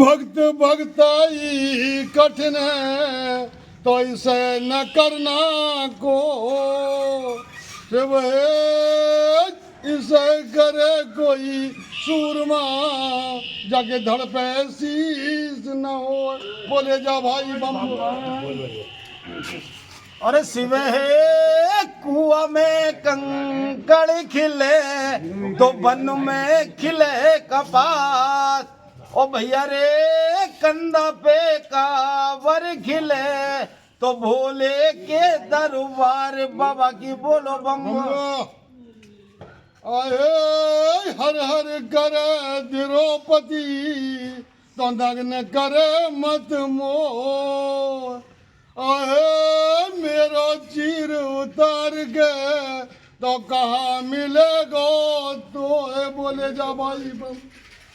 भक्त भक्ताई कठिन है तो इसे न करना को शिव इसे करे कोई सूरमा जाके धड़ पे शीश न हो। बोले जा भाई बम। अरे शिव है कुआ में कंकड़ खिले तो वन में खिले कपास। ओ भैया रे कंधा पे कावर खिले तो भोले के दरबार बाबा की बोलो बम। आए हर हर करे द्रौपदी तो नग्न करे मत मोह। आए मेरो चीर उतार के तो कहाँ मिलेगा तो है। बोले जा भाई बम।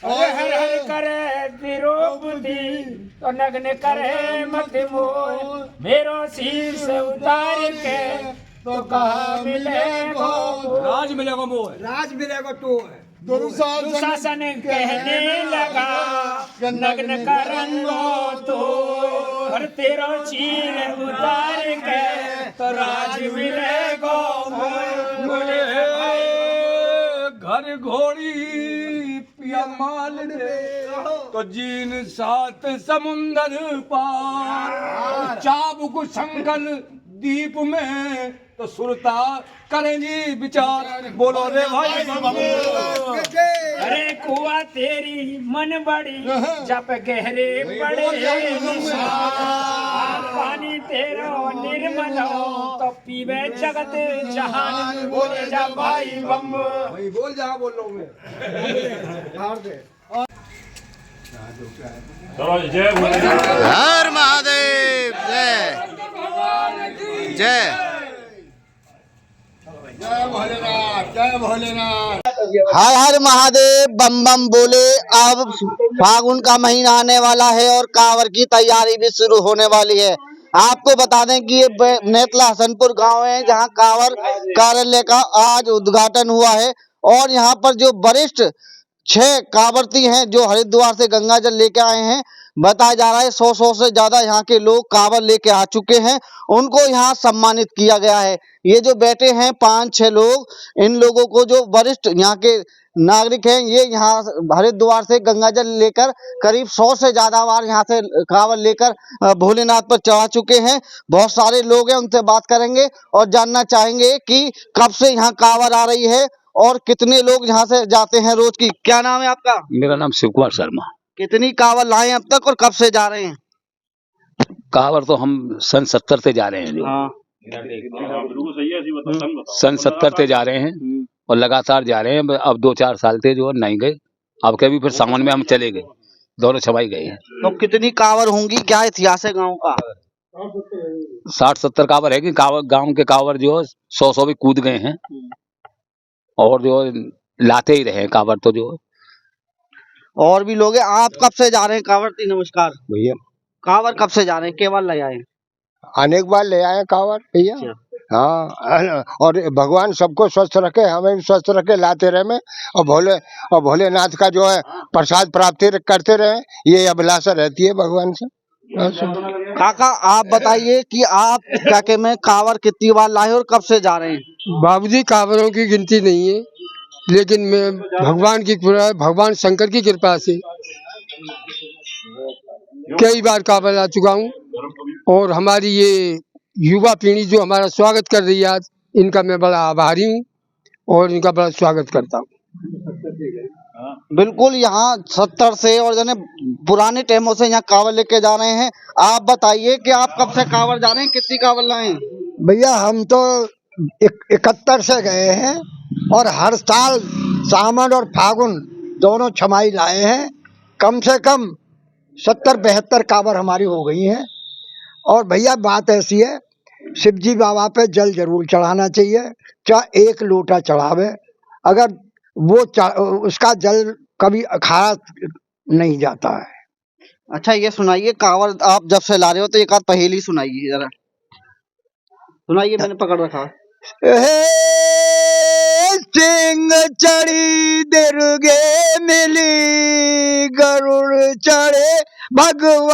अरे हर हर करे द्रौपदी तो नग्न करे मत मोह। मेरो शीश उतार के तो कहाँ मिलेगा राज मिलेगा मोह, राज मिलेगा तो दुशासन कहने लगा नग्न करंगो तो। और तेरा चीर उतार के तो राज मिलेगा। घर घोड़ी पिया माल दे तो जीन सात समुंदर पार। चाबुक संगल दीप में तो सुरता करें जी विचार। बोलो रे भाई बम। अरे कुआ तेरी मन बड़ी जप गहरे बड़े निशान। पानी तेरा निर्मल तो पीवे जगत जहान। बोले जा भाई बम। बोल जा बोल रहा हूँ मैं। हर महादेव जय जय जय भोलेनाथ जय भोलेनाथ। हर हर महादेव बम बम बोले। अब फागुन का महीना आने वाला है और कांवर की तैयारी भी शुरू होने वाली है। आपको बता दें कि ये नेतला हसनपुर गांव है जहां कांवर कार्यालय का आज उद्घाटन हुआ है। और यहां पर जो वरिष्ठ 6 कांवरती हैं जो हरिद्वार से गंगा जल लेके आए हैं, बताया जा रहा है 100 से ज्यादा यहाँ के लोग कांवर लेके आ चुके हैं। उनको यहाँ सम्मानित किया गया है। ये जो बैठे हैं 5-6 लोग, इन लोगों को जो वरिष्ठ यहाँ के नागरिक हैं, ये यहाँ हरिद्वार से गंगा जल लेकर करीब 100 से ज्यादा बार यहाँ से कांवर लेकर भोलेनाथ पर चढ़ा चुके हैं। बहुत सारे लोग हैं, उनसे बात करेंगे और जानना चाहेंगे कि कब से यहाँ कांवर आ रही है और कितने लोग यहाँ से जाते हैं रोज की। क्या नाम है आपका? मेरा नाम शिव कुमार शर्मा। कितनी कांवर लाए अब तक और कब से जा रहे हैं? कांवर तो हम सन 70 से जा रहे हैं। हाँ। सन 70 से जा रहे हैं और लगातार जा रहे हैं। अब 2-4 साल से जो नहीं गए, अब कभी फिर सावन में हम चले गए, दोनों छवाई गए हैं। तो कितनी कांवर होंगी, क्या इतिहास है गांव का? 60-70 कांवर है कि गांव के कांवर जो 100 भी कूद गए हैं और जो लाते ही रहे कांवर तो जो। और भी लोग हैं। आप कब से जा रहे हैं कांवरती? नमस्कार भैया। कांवर कब से जा रहे हैं? केवल ले आए? अनेक बार ले आए कांवर भैया। हाँ, और भगवान सबको स्वस्थ रखे, हमें भी स्वस्थ रखे, लाते रहे में। और भोलेनाथ का जो है प्रसाद प्राप्ति करते रहे, ये अभिलाषा रहती है भगवान से। काका आप बताइए कि आप काके में कांवर कितनी बार लाए और कब से जा रहे हैं? बाबूजी कांवरों की गिनती नहीं है, लेकिन मैं भगवान की कृपा, भगवान शंकर की कृपा से कई बार कांवर ला चुका हूँ। और हमारी ये युवा पीढ़ी जो हमारा स्वागत कर रही है आज, इनका मैं बड़ा आभारी हूँ और इनका बड़ा स्वागत करता हूँ। बिल्कुल, यहाँ 70 से और जने पुराने टाइमों से यहाँ कांवर लेके जा रहे हैं। आप बताइए कि आप कब से कांवर जा रहे हैं, कितनी कांवर लाए हैं? भैया हम तो 71 से गए हैं और हर साल सावन और फागुन दोनों छमाई लाए हैं। कम से कम 70-72 कांवर हमारी हो गई हैं। और भैया बात ऐसी है, शिवजी बाबा पे जल जरूर चढ़ाना चाहिए, चाहे 1 लोटा चढ़ावे, अगर वो उसका जल कभी खाया नहीं जाता है। अच्छा ये सुनाइए, कांवर आप जब से ला रहे हो तो एक आध पहेली सुनाइए जरा। सुनाइए, मैंने पकड़ रखा। सिंह चढ़ी दुर्गे मिली, गरुड़ चढ़े भगवान,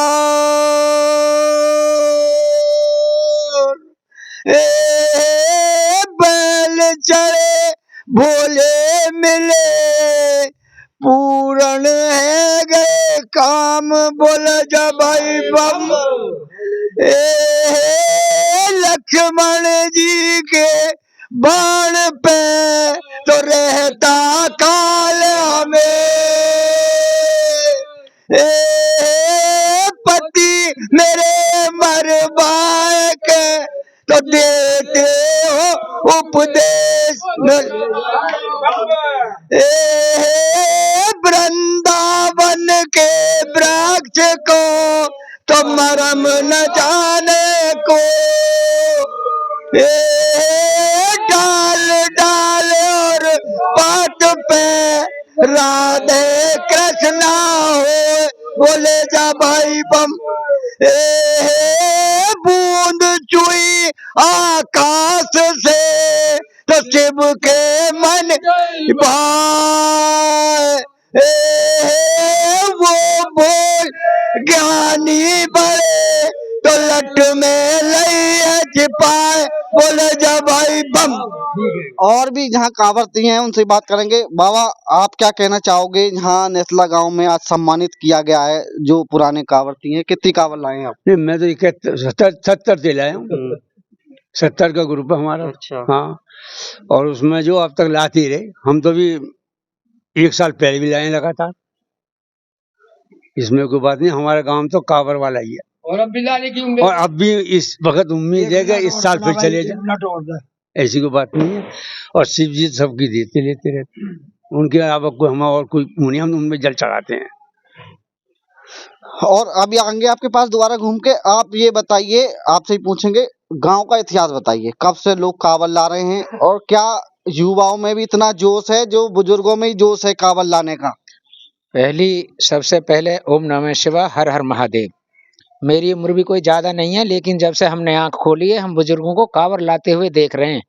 बैल चढ़े भोले मिले, पूर्ण है गए काम, बोल जा भाई बम। लक्ष्मण जी के बाण पे तो रहता काल हमें, पति मेरे मरवाए के तो देते हो उपदेश, वृंदावन के वृक्ष को तो मरम न जाने को, डाल डाल और पात पे राधे कृष्णा हो, बोले जा भाई बम। बूंद चुई आकाश से तो शिव के मन भाई, वो बोल ज्ञानी बड़े तो लट में लइया छिपाए, बोले जा भाई बम। और भी जहाँ कांवरती हैं उनसे बात करेंगे। बाबा, आप क्या कहना चाहोगे? यहाँ नेसला गांव में आज सम्मानित किया गया है जो पुराने कांवरती हैं, कितनी कांवर लाए हैं आप? नहीं, मैं तो 70 से लाया हूँ। 70 का ग्रुप है हमारा। अच्छा। हाँ, और उसमें जो अब तक लाती रहे, हम तो भी 1 साल पहले भी लाए लगातार, इसमें कोई बात नहीं। हमारा गांव तो कांवर वाला ही है, और अब भी लाने की उम्मीद, और अब भी इस वक्त उम्मीद है कि इस साल फिर चले जाए, ऐसी कोई बात नहीं है। और शिव जी सबकी देते लेते रहते हैं, उनके अलावा कोई हम और कोई नहीं, हम उनमें जल चढ़ाते हैं। और अभी आएंगे आपके पास दोबारा घूम के। आप ये बताइए, आपसे ही पूछेंगे, गांव का इतिहास बताइए, कब से लोग कांवड़ ला रहे हैं और क्या युवाओं में भी इतना जोश है जो बुजुर्गों में ही जोश है कांवड़ लाने का? सबसे पहले ओम नमः शिवाय, हर हर महादेव। मेरी उम्र भी कोई ज्यादा नहीं है, लेकिन जब से हमने आंख खोली है हम बुजुर्गों को कांवड़ लाते हुए देख रहे हैं।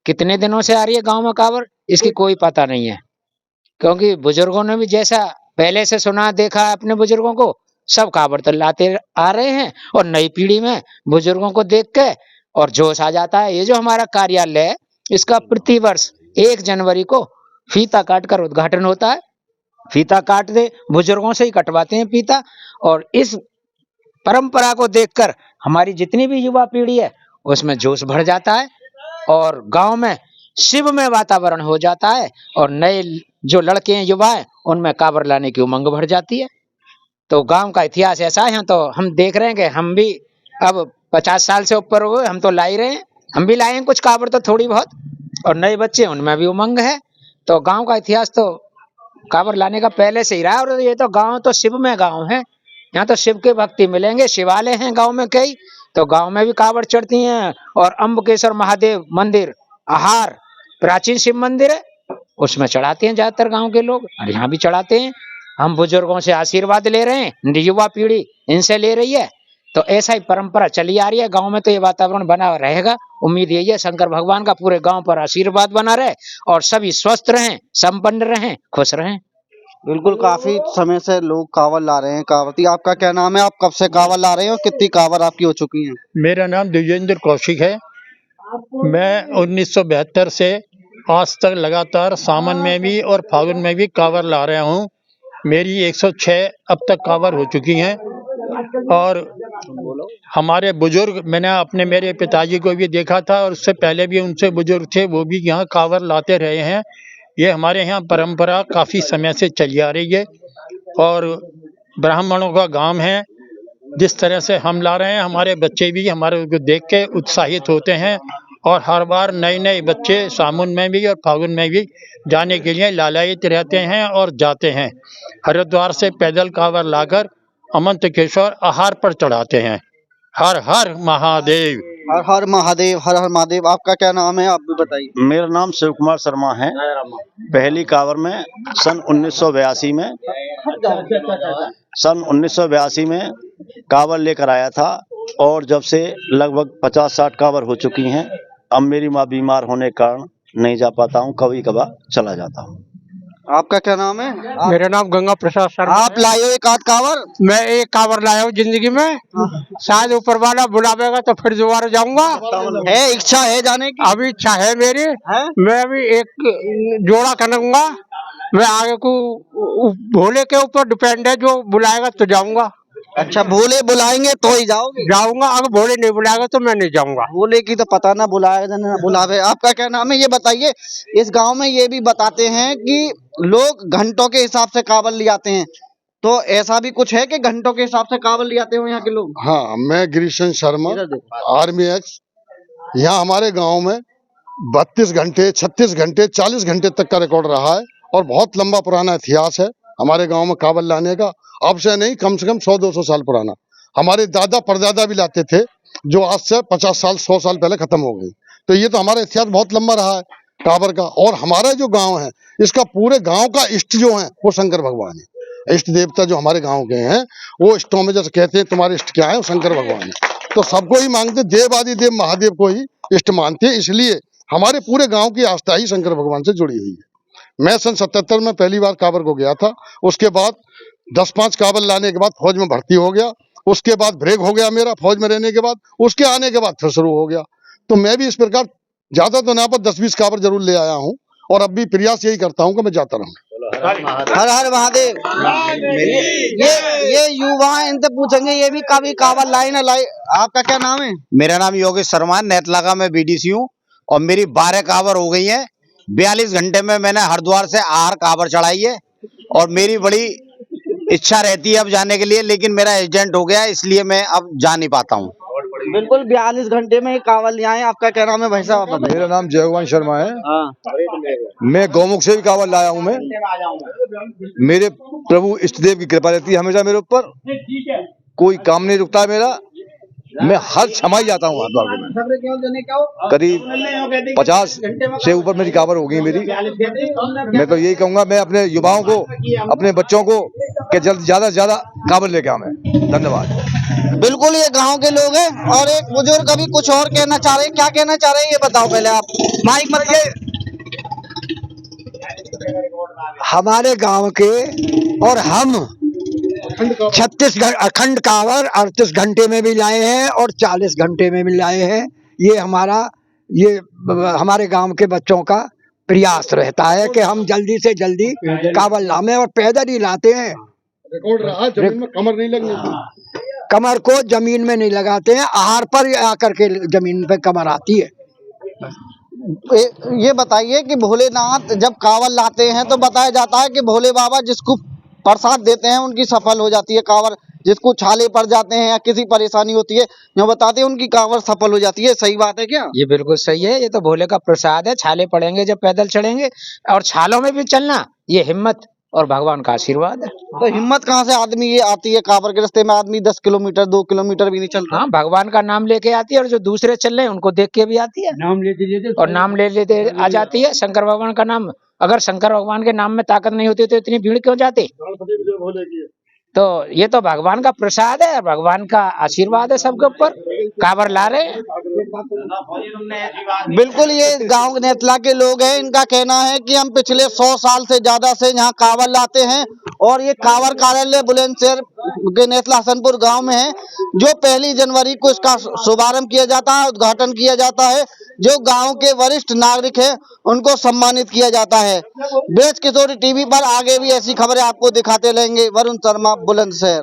कितने दिनों से आ रही है गांव में कांवड़, इसकी कोई पता नहीं है, क्योंकि बुजुर्गों ने भी जैसा पहले से सुना देखा है अपने बुजुर्गों को, सब कांवड़ तो लाते आ रहे हैं। और नई पीढ़ी में बुजुर्गों को देख के और जोश आ जाता है। ये जो हमारा कार्यालय है, इसका प्रतिवर्ष 1 जनवरी को फीता काटकर उद्घाटन होता है। फीता काट दे, बुजुर्गों से ही कटवाते हैं फीता, और इस परंपरा को देखकर हमारी जितनी भी युवा पीढ़ी है उसमें जोश बढ़ जाता है, और गांव में शिवमय वातावरण हो जाता है, और नए जो लड़के हैं युवा हैं उनमें कांवड़ लाने की उमंग बढ़ जाती है। तो गांव का इतिहास ऐसा है। तो हम देख रहे हैं कि हम भी अब 50 साल से ऊपर हुए, हम तो ला ही रहे हैं, हम भी लाए हैं कुछ कांवड़ तो थोड़ी बहुत, और नए बच्चे उनमें भी उमंग है। तो गांव का इतिहास तो कांवड़ लाने का पहले से ही रहा है। और ये तो गांव तो शिवमय गांव है, यहाँ तो शिव के भक्ति मिलेंगे, शिवालय हैं गांव में कई, तो गांव में भी कांवड़ चढ़ती हैं। और अम्बकेश्वर महादेव मंदिर आहार प्राचीन शिव मंदिर है, उसमें चढ़ाते हैं ज्यादातर गांव के लोग, और यहाँ भी चढ़ाते हैं। हम बुजुर्गों से आशीर्वाद ले रहे हैं, युवा पीढ़ी इनसे ले रही है, तो ऐसा ही परंपरा चली आ रही है। गांव में तो ये वातावरण बना रहेगा। उम्मीद यही है शंकर भगवान का पूरे गांव पर आशीर्वाद बना रहे, और सभी स्वस्थ रहें, संपन्न रहें, खुश रहें। बिल्कुल, काफी समय से लोग कांवड़ ला रहे हैं। कांवरती, आपका क्या नाम है? आप कब से कांवड़ ला रहे हैं और कितनी कांवड़ आपकी हो चुकी हैं? मेरा नाम द्विजेंद्र कौशिक है। मैं 1972 से आज तक लगातार सावन में भी और फागुन में भी कांवड़ ला रहा हूँ। मेरी 106 अब तक कांवड़ हो चुकी हैं। और हमारे बुजुर्ग, मैंने मेरे पिताजी को भी देखा था, और उससे पहले भी उनसे बुजुर्ग थे, वो भी यहाँ कांवड़ लाते रहे हैं। ये हमारे यहाँ परंपरा काफ़ी समय से चली आ रही है, और ब्राह्मणों का गांव है। जिस तरह से हम ला रहे हैं, हमारे बच्चे भी हमारे को देख के उत्साहित होते हैं, और हर बार नए नए बच्चे सावन में भी और फागुन में भी जाने के लिए लालायित रहते हैं और जाते हैं। हरिद्वार से पैदल कांवड़ लाकर अमंतकेश्वर आहार पर चढ़ाते हैं। हर हर महादेव। हर हर महादेव, हर हर महादेव। आपका क्या नाम है? आप भी बताइए। मेरा नाम शिव कुमार शर्मा है। पहली कांवड़ में सन 1982 में कांवड़ लेकर आया था, और जब से लगभग 50-60 कांवड़ हो चुकी हैं। अब मेरी माँ बीमार होने के कारण नहीं जा पाता हूँ, कभी कभार चला जाता हूँ। आपका क्या नाम है? मेरा नाम गंगा प्रसाद शर्मा। आप लाए हो एक आध कावर? मैं एक कावर लाया हूँ जिंदगी में, शायद ऊपर वाला बुलावेगा तो फिर दोबारा जाऊंगा। है इच्छा है जाने की? अभी इच्छा है मेरी, है? मैं अभी एक जोड़ा करूंगा। मैं आगे को भोले के ऊपर डिपेंड है, जो बुलाएगा तो जाऊंगा। अच्छा, भोले बुलाएंगे तो ही जाओगे? जाऊंगा, अगर भोले नहीं बुलाएगा तो मैं नहीं जाऊंगा। भोले की तो पता ना बुलाएगा ना बुलावे। आपका क्या नाम है ये बताइए। इस गांव में ये भी बताते हैं कि लोग घंटों के हिसाब से कावड़ ले आते हैं, तो ऐसा भी कुछ है कि घंटों के हिसाब से कावड़ ले आते हो यहाँ के लोग? हाँ, मैं गिरीशन शर्मा, इधर देखो। Army x. यहाँ हमारे गांव में 32 घंटे, 36 घंटे, 40 घंटे तक का रिकॉर्ड रहा है और बहुत लंबा पुराना इतिहास है हमारे गांव में कावड़ लाने का। अब से नहीं, कम से कम 100-200 साल पुराना। हमारे दादा परदादा भी लाते थे, जो आज से 50 साल 100 साल पहले खत्म हो गई। तो ये तो हमारा इतिहास बहुत लंबा रहा है कावड़ का। और हमारा जो गांव है, इसका पूरे गांव का इष्ट जो है वो शंकर भगवान है। इष्ट देवता जो हमारे गांव के हैं, वो इष्टों में जैसे कहते हैं तुम्हारे इष्ट क्या है, वो शंकर भगवान है। तो सबको ही मांगते, देव आदि देव महादेव को ही इष्ट मानते हैं। इसलिए हमारे पूरे गांव की आस्था ही शंकर भगवान से जुड़ी हुई है। मैं सन 77 में पहली बार कावड़ को गया था। उसके बाद 10-5 कावड़ लाने के बाद फौज में भर्ती हो गया। उसके बाद ब्रेक हो गया मेरा फौज में रहने के बाद। उसके आने के बाद फिर शुरू हो गया। तो मैं भी इस प्रकार ज्यादा तो ना पर 10-20 कावड़ जरूर ले आया हूँ और अब भी प्रयास यही करता हूँ कि मैं जाता रहूँ। हर हर महादेव। ये युवा हैं, इनसे पूछेंगे ये भी कभी कावड़ लाए ना लाए। आपका क्या नाम है? मेरा नाम योगेश शर्मा है, नेतला का मैं बीडीसी हूँ और मेरी 12 कावड़ हो गई है। 42 घंटे में मैंने हरिद्वार से आहार कावड़ चढ़ाई है और मेरी बड़ी इच्छा रहती है अब जाने के लिए, लेकिन मेरा एजेंट हो गया इसलिए मैं अब जा नहीं पाता हूँ। बिल्कुल 42 घंटे में कावड़ ले आए। आपका क्या नाम है भाई साहब? बताइए। मेरा नाम जयभगवान शर्मा है। हाँ। मैं गौमुख से भी कावड़ लाया हूँ। मैं मेरे प्रभु इष्ट देव की कृपा रहती है हमेशा मेरे ऊपर, कोई काम नहीं रुकता है मेरा। मैं हर छमाई जाता हूँ हरिद्वार को। करीब 50 से ऊपर मेरी कावड़ हो गई मेरी। मैं तो यही कहूंगा, मैं अपने युवाओं को, अपने बच्चों को कि जल्द ज्यादा से ज्यादा कावड़ लेके आए। धन्यवाद। बिल्कुल, ये गांव के लोग हैं और एक बुजुर्ग अभी कुछ और कहना चाह रहे हैं। क्या कहना चाह रहे हैं ये बताओ पहले आप। माइक मत के। हमारे गांव के और हम 36 अखंड कावड़ 38 घंटे में भी लाए हैं और 40 घंटे में भी लाए हैं। ये हमारे गांव के बच्चों का प्रयास रहता है कि हम जल्दी से जल्दी कावड़ लाएं और पैदल ही लाते हैं। रिकॉर्ड रहा, जमीन में कमर नहीं लगनी थी। कमर को जमीन में नहीं लगाते हैं, आहार पर आकर के जमीन पे कमर आती है। ये बताइए कि भोलेनाथ जब कावड़ लाते हैं तो बताया जाता है कि भोले बाबा जिसको प्रसाद देते हैं उनकी सफल हो जाती है कावड़। जिसको छाले पड़ जाते हैं या किसी परेशानी होती है, जो बताते हैं उनकी कावड़ सफल हो जाती है। सही बात है क्या? ये बिल्कुल सही है। ये तो भोले का प्रसाद है। छाले पड़ेंगे जब पैदल चढ़ेंगे, और छालों में भी चलना, ये हिम्मत और भगवान का आशीर्वाद है। तो हिम्मत कहाँ से आदमी ये आती है? कावड़ के रास्ते में आदमी 10 किलोमीटर 2 किलोमीटर भी नहीं चलता। हाँ, भगवान का नाम लेके आती है, और जो दूसरे चल रहे हैं उनको देख के भी आती है। नाम लेते और नाम ले लेते आ जाती है। शंकर भगवान का नाम, अगर शंकर भगवान के नाम में ताकत नहीं होती तो इतनी भीड़ क्यों जाती? तो ये तो भगवान का प्रसाद है, भगवान का आशीर्वाद है सबके ऊपर। कावड़ ला रहे हैं। बिल्कुल, ये गांव नेतला के लोग हैं। इनका कहना है कि हम पिछले 100 साल से ज्यादा से यहाँ कावड़ लाते हैं और ये कावड़ कार्यालय बुलंदशहर के नेतला हसनपुर गांव में है, जो 1 जनवरी को इसका शुभारंभ किया जाता है, उद्घाटन किया जाता है। जो गांव के वरिष्ठ नागरिक हैं उनको सम्मानित किया जाता है। ब्रज किशोरी टीवी पर आगे भी ऐसी खबरें आपको दिखाते रहेंगे। वरुण शर्मा, बुलंदशहर।